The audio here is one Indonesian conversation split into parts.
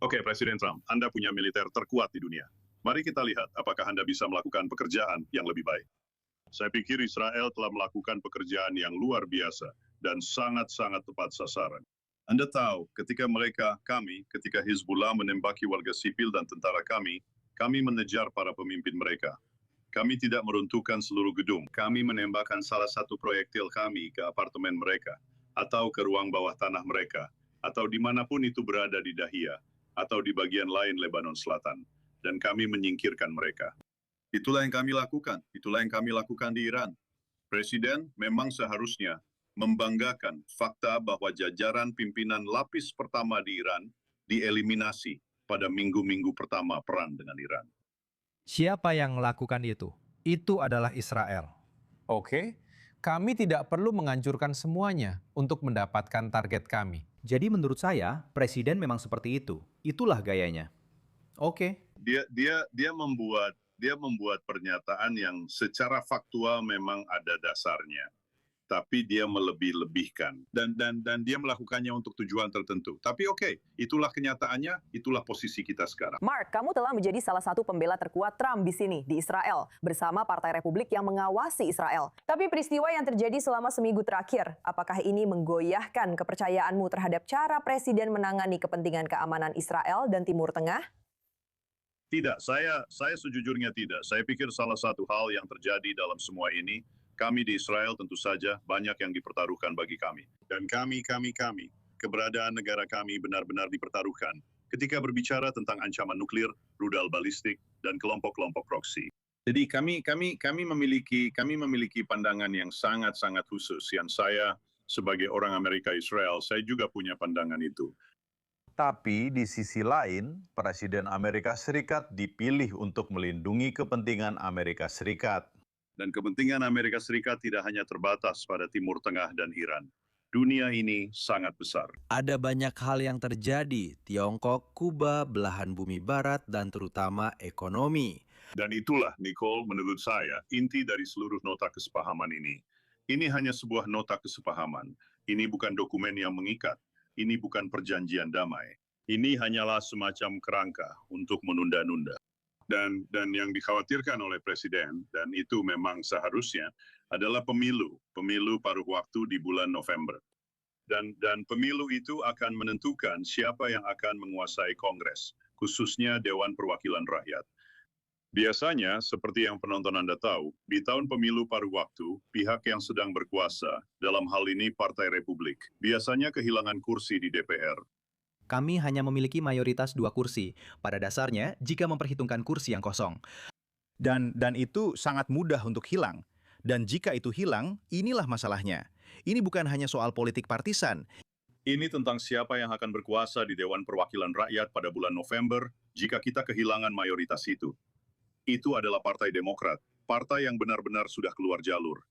Oke, Presiden Trump, Anda punya militer terkuat di dunia. Mari kita lihat apakah Anda bisa melakukan pekerjaan yang lebih baik. Saya pikir Israel telah melakukan pekerjaan yang luar biasa dan sangat-sangat tepat sasaran. Anda tahu, ketika Hizbullah menembaki warga sipil dan tentara kami mengejar para pemimpin mereka. Kami tidak meruntuhkan seluruh gedung. Kami menembakkan salah satu proyektil kami ke apartemen mereka, atau ke ruang bawah tanah mereka, atau dimanapun itu berada di Dahia, atau di bagian lain Lebanon Selatan. Dan kami menyingkirkan mereka. Itulah yang kami lakukan. Itulah yang kami lakukan di Iran. Presiden memang seharusnya membanggakan fakta bahwa jajaran pimpinan lapis pertama di Iran dieliminasi pada minggu-minggu pertama perang dengan Iran. Siapa yang melakukan itu? Itu adalah Israel. Oke, kami tidak perlu menghancurkan semuanya untuk mendapatkan target kami. Jadi menurut saya, presiden memang seperti itu. Itulah gayanya. Oke. Dia membuat pernyataan yang secara faktual memang ada dasarnya, tapi dia melebih-lebihkan dan dia melakukannya untuk tujuan tertentu. Tapi oke, itulah kenyataannya, itulah posisi kita sekarang. Mark, kamu telah menjadi salah satu pembela terkuat Trump di sini, di Israel, bersama Partai Republik yang mengawasi Israel. Tapi peristiwa yang terjadi selama seminggu terakhir, apakah ini menggoyahkan kepercayaanmu terhadap cara Presiden menangani kepentingan keamanan Israel dan Timur Tengah? Tidak, saya sejujurnya tidak. Saya pikir salah satu hal yang terjadi dalam semua ini, kami di Israel tentu saja banyak yang dipertaruhkan bagi kami. Dan kami, keberadaan negara kami benar-benar dipertaruhkan ketika berbicara tentang ancaman nuklir, rudal balistik, dan kelompok-kelompok proksi. Jadi kami memiliki pandangan yang sangat-sangat khusus, yang saya sebagai orang Amerika Israel, saya juga punya pandangan itu. Tapi di sisi lain, Presiden Amerika Serikat dipilih untuk melindungi kepentingan Amerika Serikat. Dan kepentingan Amerika Serikat tidak hanya terbatas pada Timur Tengah dan Iran. Dunia ini sangat besar. Ada banyak hal yang terjadi, Tiongkok, Kuba, belahan bumi barat, dan terutama ekonomi. Dan itulah, Nicole, menurut saya, inti dari seluruh nota kesepahaman ini. Ini hanya sebuah nota kesepahaman. Ini bukan dokumen yang mengikat. Ini bukan perjanjian damai. Ini hanyalah semacam kerangka untuk menunda-nunda. Dan yang dikhawatirkan oleh Presiden, dan itu memang seharusnya, adalah pemilu paruh waktu di bulan November. Dan pemilu itu akan menentukan siapa yang akan menguasai Kongres, khususnya Dewan Perwakilan Rakyat. Biasanya, seperti yang penonton Anda tahu, di tahun pemilu paruh waktu, pihak yang sedang berkuasa, dalam hal ini Partai Republik, biasanya kehilangan kursi di DPR. Kami hanya memiliki mayoritas 2 kursi. Pada dasarnya, jika memperhitungkan kursi yang kosong. Dan itu sangat mudah untuk hilang. Dan jika itu hilang, inilah masalahnya. Ini bukan hanya soal politik partisan. Ini tentang siapa yang akan berkuasa di Dewan Perwakilan Rakyat pada bulan November jika kita kehilangan mayoritas itu. Itu adalah Partai Demokrat, partai yang benar-benar sudah keluar jalur.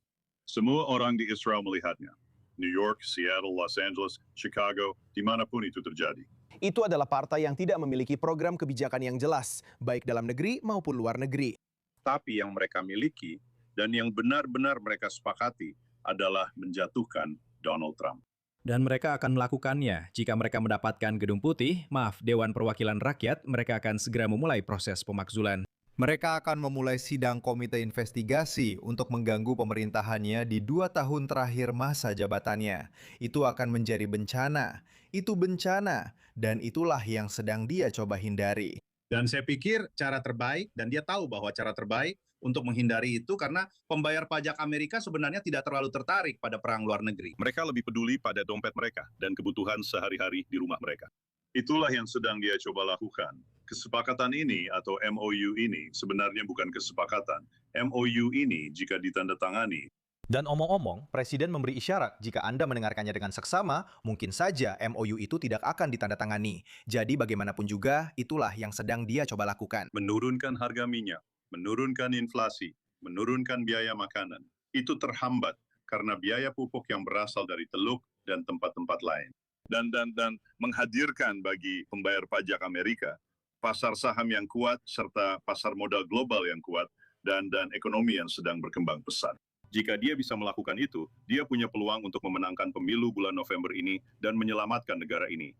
Semua orang di Israel melihatnya. New York, Seattle, Los Angeles, Chicago, dimanapun itu terjadi. Itu adalah partai yang tidak memiliki program kebijakan yang jelas, baik dalam negeri maupun luar negeri. Tapi yang mereka miliki dan yang benar-benar mereka sepakati adalah menjatuhkan Donald Trump. Dan mereka akan melakukannya. Jika mereka mendapatkan Gedung Putih, Dewan Perwakilan Rakyat, mereka akan segera memulai proses pemakzulan. Mereka akan memulai sidang komite investigasi untuk mengganggu pemerintahannya di 2 tahun terakhir masa jabatannya. Itu akan menjadi bencana. Itu bencana. Dan itulah yang sedang dia coba hindari. Dan saya pikir cara terbaik, dan dia tahu bahwa cara terbaik untuk menghindari itu karena pembayar pajak Amerika sebenarnya tidak terlalu tertarik pada perang luar negeri. Mereka lebih peduli pada dompet mereka dan kebutuhan sehari-hari di rumah mereka. Itulah yang sedang dia coba lakukan. Kesepakatan ini atau MOU ini sebenarnya bukan kesepakatan. MOU ini jika ditandatangani. Dan omong-omong, Presiden memberi isyarat jika Anda mendengarkannya dengan seksama, mungkin saja MOU itu tidak akan ditandatangani. Jadi bagaimanapun juga, itulah yang sedang dia coba lakukan. Menurunkan harga minyak, menurunkan inflasi, menurunkan biaya makanan. Itu terhambat karena biaya pupuk yang berasal dari Teluk dan tempat-tempat lain. Dan menghadirkan bagi pembayar pajak Amerika pasar saham yang kuat, serta pasar modal global yang kuat, dan ekonomi yang sedang berkembang pesat. Jika dia bisa melakukan itu, dia punya peluang untuk memenangkan pemilu bulan November ini dan menyelamatkan negara ini.